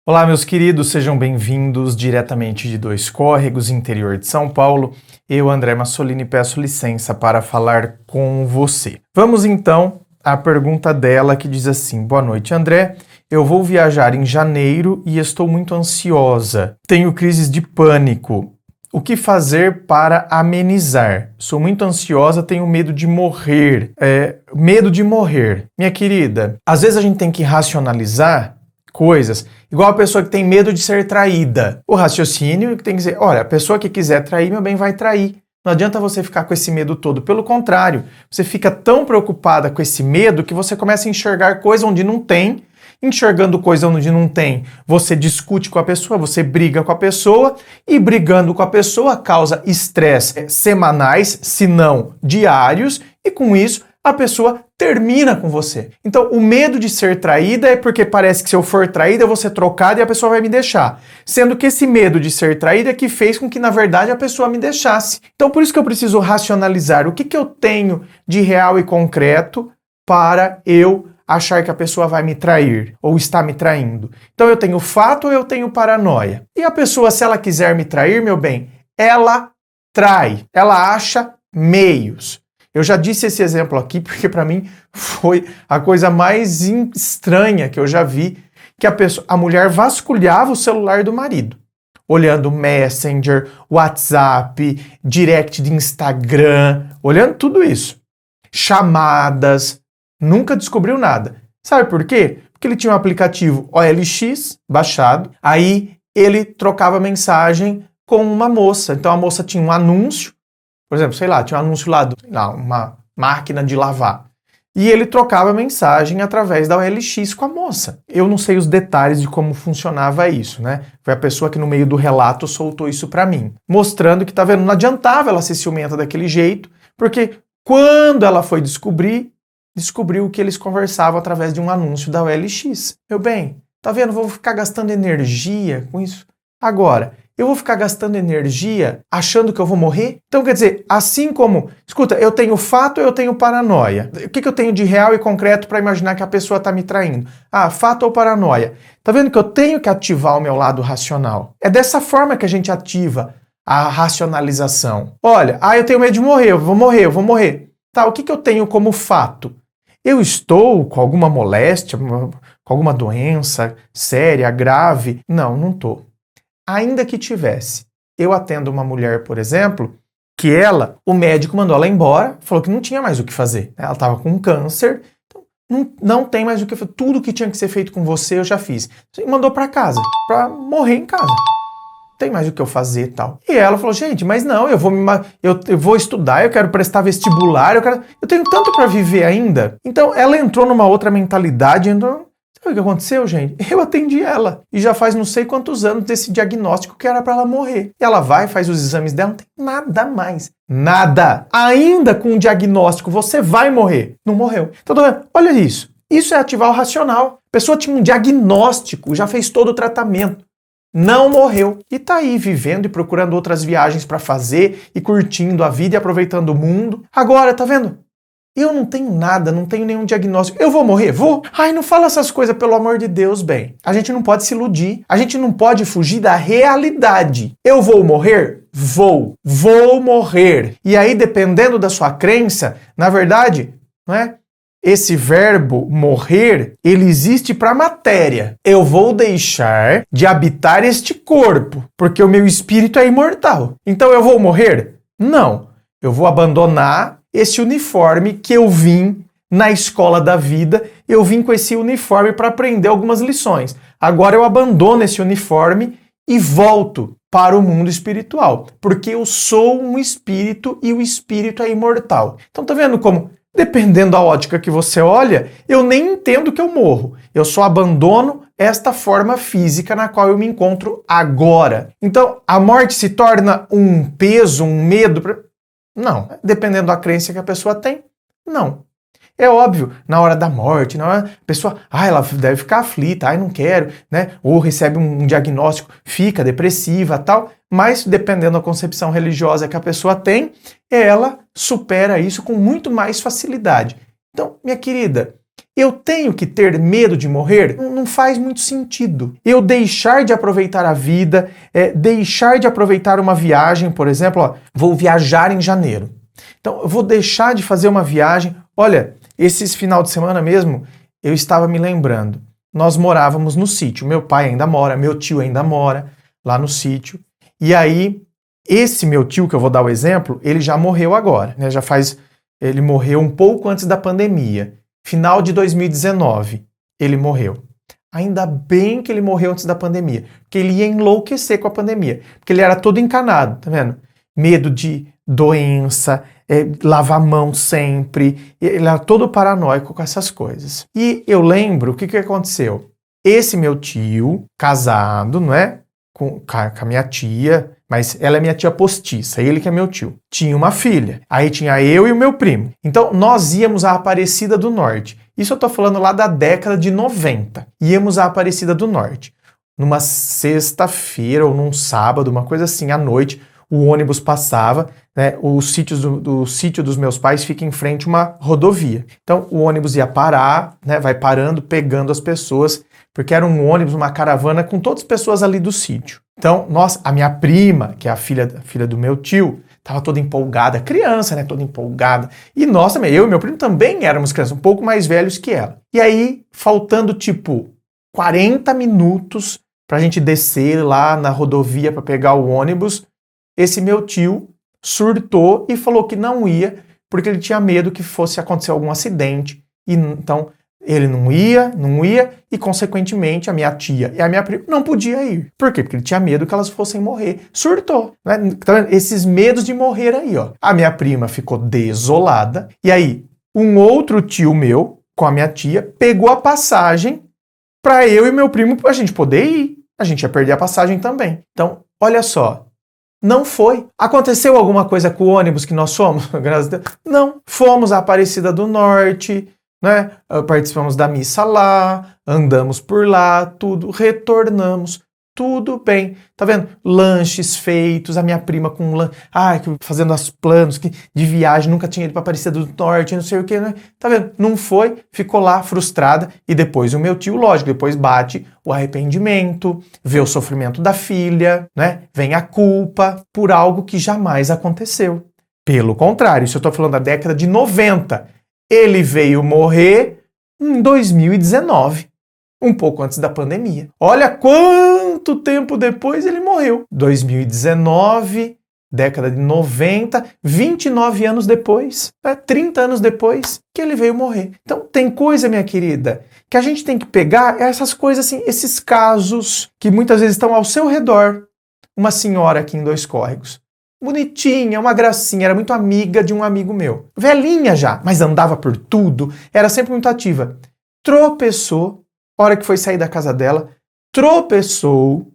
Olá, meus queridos, sejam bem-vindos diretamente de Dois Córregos, interior de São Paulo. Eu, André Massolini, peço licença para falar com você. Vamos então à pergunta dela que diz assim: Boa noite, André. Eu vou viajar em janeiro e estou muito ansiosa. Tenho crises de pânico. O que fazer para amenizar? Sou muito ansiosa, tenho medo de morrer. Medo de morrer. Minha querida, às vezes a gente tem que racionalizar coisas, igual a pessoa que tem medo de ser traída. O raciocínio tem que dizer, olha, a pessoa que quiser trair, meu bem, vai trair. Não adianta você ficar com esse medo todo. Pelo contrário, você fica tão preocupada com esse medo que você começa a enxergar coisa onde não tem. Enxergando coisa onde não tem, você discute com a pessoa, você briga com a pessoa e brigando com a pessoa causa estresse semanais, se não diários, e com isso a pessoa termina com você. Então, o medo de ser traída é porque parece que se eu for traída eu vou ser trocada e a pessoa vai me deixar. Sendo que esse medo de ser traída é que fez com que, na verdade, a pessoa me deixasse. Então, por isso que eu preciso racionalizar o que eu tenho de real e concreto para eu achar que a pessoa vai me trair ou está me traindo. Então eu tenho fato ou eu tenho paranoia. E a pessoa, se ela quiser me trair, meu bem, ela trai. Ela acha meios. Eu já disse esse exemplo aqui porque para mim foi a coisa mais estranha que eu já vi, que a mulher vasculhava o celular do marido, olhando Messenger, WhatsApp, direct de Instagram, olhando tudo isso. Chamadas. Nunca descobriu nada. Sabe por quê? Porque ele tinha um aplicativo OLX baixado, aí ele trocava mensagem com uma moça. Então a moça tinha um anúncio, por exemplo, sei lá, tinha um anúncio lá, uma máquina de lavar. E ele trocava mensagem através da OLX com a moça. Eu não sei os detalhes de como funcionava isso, né? Foi a pessoa que no meio do relato soltou isso pra mim, mostrando que, tá vendo, não adiantava ela ser ciumenta daquele jeito, porque quando ela foi descobriu que eles conversavam através de um anúncio da OLX. Meu bem, tá vendo? Vou ficar gastando energia com isso. Agora, eu vou ficar gastando energia achando que eu vou morrer? Então, quer dizer, assim como... Escuta, eu tenho fato ou eu tenho paranoia? O que eu tenho de real e concreto para imaginar que a pessoa está me traindo? Ah, fato ou paranoia? Tá vendo que eu tenho que ativar o meu lado racional? É dessa forma que a gente ativa a racionalização. Olha, eu tenho medo de morrer, eu vou morrer. Tá, o que eu tenho como fato? Eu estou com alguma moléstia, com alguma doença séria, grave? Não, não estou. Ainda que tivesse. Eu atendo uma mulher, por exemplo, que o médico mandou ela embora, falou que não tinha mais o que fazer. Ela estava com câncer, então não tem mais o que fazer. Tudo que tinha que ser feito com você eu já fiz. E mandou para casa, para morrer em casa. Tem mais o que eu fazer e tal. E ela falou, gente, mas não, eu vou estudar, eu quero prestar vestibular, eu tenho tanto para viver ainda. Então ela entrou numa outra mentalidade, sabe o que aconteceu, gente? Eu atendi ela e já faz não sei quantos anos desse diagnóstico que era para ela morrer. E ela vai, faz os exames dela, não tem nada mais. Nada. Ainda com o diagnóstico, você vai morrer. Não morreu. Então, olha isso. Isso é ativar o racional. A pessoa tinha um diagnóstico, já fez todo o tratamento. Não morreu. E tá aí vivendo e procurando outras viagens para fazer e curtindo a vida e aproveitando o mundo. Agora, tá vendo? Eu não tenho nada, não tenho nenhum diagnóstico. Eu vou morrer? Vou? Ai, não fala essas coisas, pelo amor de Deus, bem. A gente não pode se iludir. A gente não pode fugir da realidade. Eu vou morrer? Vou. Vou morrer. E aí, dependendo da sua crença, na verdade, não é? Esse verbo morrer, ele existe para a matéria. Eu vou deixar de habitar este corpo, porque o meu espírito é imortal. Então eu vou morrer? Não. Eu vou abandonar esse uniforme que eu vim na escola da vida. Eu vim com esse uniforme para aprender algumas lições. Agora eu abandono esse uniforme e volto para o mundo espiritual, porque eu sou um espírito e o espírito é imortal. Então tá vendo como... Dependendo da ótica que você olha, eu nem entendo que eu morro. Eu só abandono esta forma física na qual eu me encontro agora. Então, a morte se torna um peso, um medo? Não. Dependendo da crença que a pessoa tem, não. É óbvio, na hora da morte, a pessoa, ela deve ficar aflita, não quero, né? Ou recebe um diagnóstico, fica depressiva, tal. Mas, dependendo da concepção religiosa que a pessoa tem, ela supera isso com muito mais facilidade. Então, minha querida, Eu tenho que ter medo de morrer? Não faz muito sentido. Eu deixar de aproveitar a vida, deixar de aproveitar uma viagem, por exemplo, ó, vou viajar em janeiro. Então, eu vou deixar de fazer uma viagem. Olha, esses final de semana mesmo, eu estava me lembrando. Nós morávamos no sítio. Meu pai ainda mora, meu tio ainda mora lá no sítio. E aí, esse meu tio, que eu vou dar o exemplo, ele já morreu agora, né? Ele morreu um pouco antes da pandemia. Final de 2019, ele morreu. Ainda bem que ele morreu antes da pandemia, porque ele ia enlouquecer com a pandemia, porque ele era todo encanado, tá vendo? Medo de doença, lavar a mão sempre, ele era todo paranoico com essas coisas. E eu lembro o que aconteceu. Esse meu tio, casado, não é? Com a minha tia, mas ela é minha tia postiça, ele que é meu tio. Tinha uma filha, aí tinha eu e o meu primo. Então nós íamos à Aparecida do Norte. Isso eu tô falando lá da década de 90. Íamos à Aparecida do Norte. Numa sexta-feira ou num sábado, uma coisa assim, à noite, o ônibus passava, né? O sítio dos meus pais fica em frente a uma rodovia. Então o ônibus ia parar, né? Vai parando, pegando as pessoas, porque era um ônibus, uma caravana com todas as pessoas ali do sítio. Então, a minha prima, que é a filha do meu tio, estava toda empolgada, criança, né, toda empolgada. E nós também, eu e meu primo também éramos crianças, um pouco mais velhos que ela. E aí, faltando tipo 40 minutos pra gente descer lá na rodovia para pegar o ônibus, esse meu tio surtou e falou que não ia, porque ele tinha medo que fosse acontecer algum acidente. E então ele não ia, e consequentemente a minha tia e a minha prima não podiam ir. Por quê? Porque ele tinha medo que elas fossem morrer. Surtou, né? Então, esses medos de morrer aí, ó. A minha prima ficou desolada, e aí um outro tio meu, com a minha tia, pegou a passagem para eu e meu primo a gente poder ir. A gente ia perder a passagem também. Então, olha só. Não foi. Aconteceu alguma coisa com o ônibus que nós fomos? Graças a Deus. Não. Fomos à Aparecida do Norte, né? Participamos da missa lá, andamos por lá, tudo, retornamos, tudo bem. Tá vendo? Lanches feitos, a minha prima com fazendo os planos de viagem, nunca tinha ido para Aparecida do Norte, não sei o que, né? Tá vendo? Não foi, ficou lá frustrada, e depois o meu tio, lógico, depois bate o arrependimento, vê o sofrimento da filha, né? Vem a culpa por algo que jamais aconteceu. Pelo contrário, isso eu tô falando da década de 90. Ele veio morrer em 2019, um pouco antes da pandemia. Olha quanto tempo depois ele morreu. 2019, década de 90, 29 anos depois, 30 anos depois que ele veio morrer. Então tem coisa, minha querida, que a gente tem que pegar essas coisas assim, esses casos que muitas vezes estão ao seu redor. Uma senhora aqui em Dois Córregos. Bonitinha, uma gracinha, era muito amiga de um amigo meu. Velhinha já, mas andava por tudo, era sempre muito ativa. Tropeçou, hora que foi sair da casa dela, tropeçou,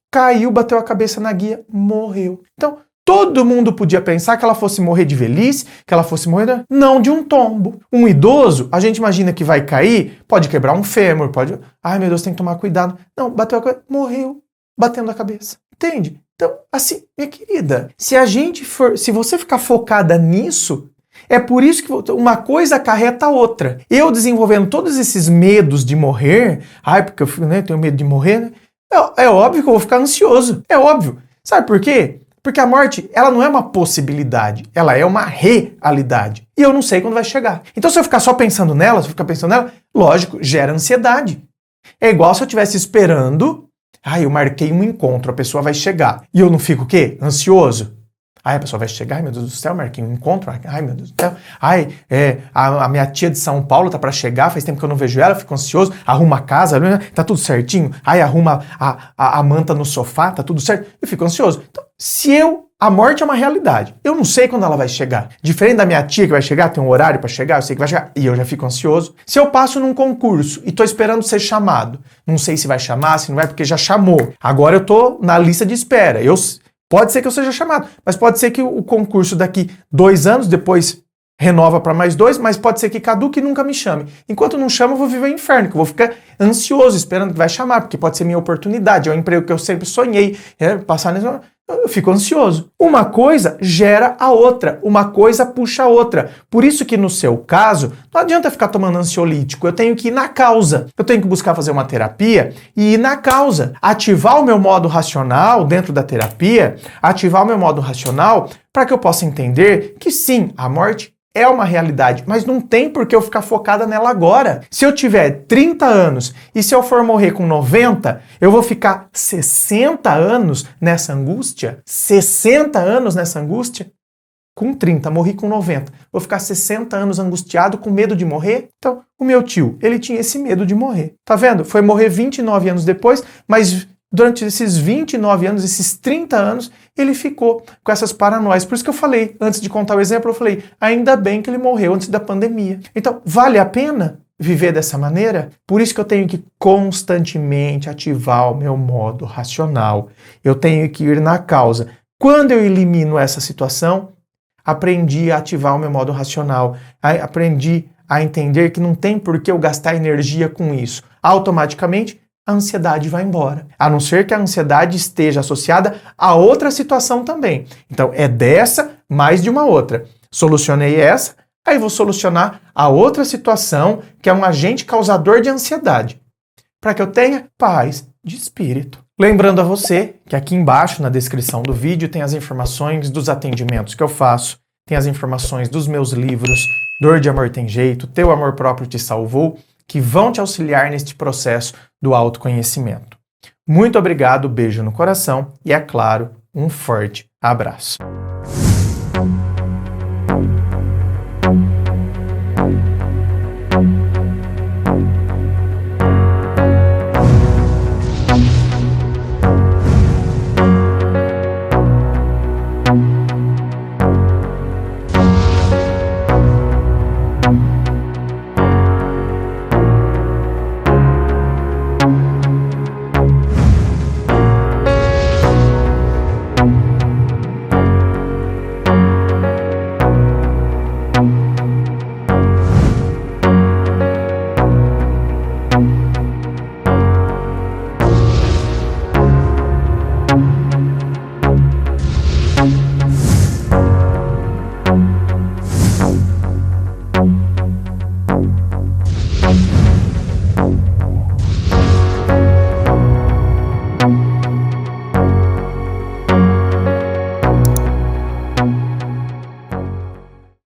caiu, bateu a cabeça na guia, morreu. Então, todo mundo podia pensar que ela fosse morrer de velhice, que ela fosse morrer, não de um tombo. Um idoso, a gente imagina que vai cair, pode quebrar um fêmur, pode... Ai, meu Deus, tem que tomar cuidado. Não, bateu a cabeça, morreu, batendo a cabeça. Entende? Então, assim, minha querida, se você ficar focada nisso, é por isso que uma coisa acarreta a outra. Eu desenvolvendo todos esses medos de morrer, porque eu tenho medo de morrer, né? É óbvio que eu vou ficar ansioso, é óbvio. Sabe por quê? Porque a morte, ela não é uma possibilidade, ela é uma realidade. E eu não sei quando vai chegar. Então, se eu ficar só pensando nela, lógico, gera ansiedade. É igual se eu estivesse esperando... eu marquei um encontro, a pessoa vai chegar. E eu não fico o quê? Ansioso? A pessoa vai chegar, ai meu Deus do céu, marquei um encontro, ai meu Deus do céu. A minha tia de São Paulo tá para chegar, faz tempo que eu não vejo ela, fico ansioso, arruma a casa, tá tudo certinho. Arruma a manta no sofá, tá tudo certo. Eu fico ansioso. Então, a morte é uma realidade. Eu não sei quando ela vai chegar. Diferente da minha tia que vai chegar, tem um horário para chegar, eu sei que vai chegar, e eu já fico ansioso. Se eu passo num concurso e tô esperando ser chamado, não sei se vai chamar, se não vai, porque já chamou. Agora eu tô na lista de espera. Pode ser que eu seja chamado, mas pode ser que o concurso daqui 2 anos, depois renova para mais 2, mas pode ser que caduque e nunca me chame. Enquanto não chama, eu vou viver o inferno, que eu vou ficar ansioso, esperando que vai chamar, porque pode ser minha oportunidade, é um emprego que eu sempre sonhei, passar nisso. eu fico ansioso. Uma coisa gera a outra, uma coisa puxa a outra. Por isso que no seu caso, não adianta ficar tomando ansiolítico, eu tenho que ir na causa. Eu tenho que buscar fazer uma terapia e ir na causa. Ativar o meu modo racional dentro da terapia, ativar o meu modo racional para que eu possa entender que sim, a morte é uma realidade, mas não tem por que eu ficar focada nela agora. Se eu tiver 30 anos e se eu for morrer com 90, eu vou ficar 60 anos nessa angústia? 60 anos nessa angústia? Com 30, morri com 90. Vou ficar 60 anos angustiado com medo de morrer? Então, o meu tio, ele tinha esse medo de morrer. Tá vendo? Foi morrer 29 anos depois, mas durante esses 29 anos, esses 30 anos, ele ficou com essas paranoias. Por isso que eu falei, antes de contar o exemplo, eu falei, ainda bem que ele morreu antes da pandemia. Então, vale a pena viver dessa maneira? Por isso que eu tenho que constantemente ativar o meu modo racional. Eu tenho que ir na causa. Quando eu elimino essa situação, aprendi a ativar o meu modo racional. Aprendi a entender que não tem por que eu gastar energia com isso. Automaticamente, a ansiedade vai embora. A não ser que a ansiedade esteja associada a outra situação também. Então, é dessa mais de uma outra. Solucionei essa, aí vou solucionar a outra situação, que é um agente causador de ansiedade, para que eu tenha paz de espírito. Lembrando a você que aqui embaixo na descrição do vídeo tem as informações dos atendimentos que eu faço, tem as informações dos meus livros, Dor de Amor Tem Jeito, Teu Amor Próprio Te Salvou, que vão te auxiliar neste processo do autoconhecimento. Muito obrigado, beijo no coração e, é claro, um forte abraço.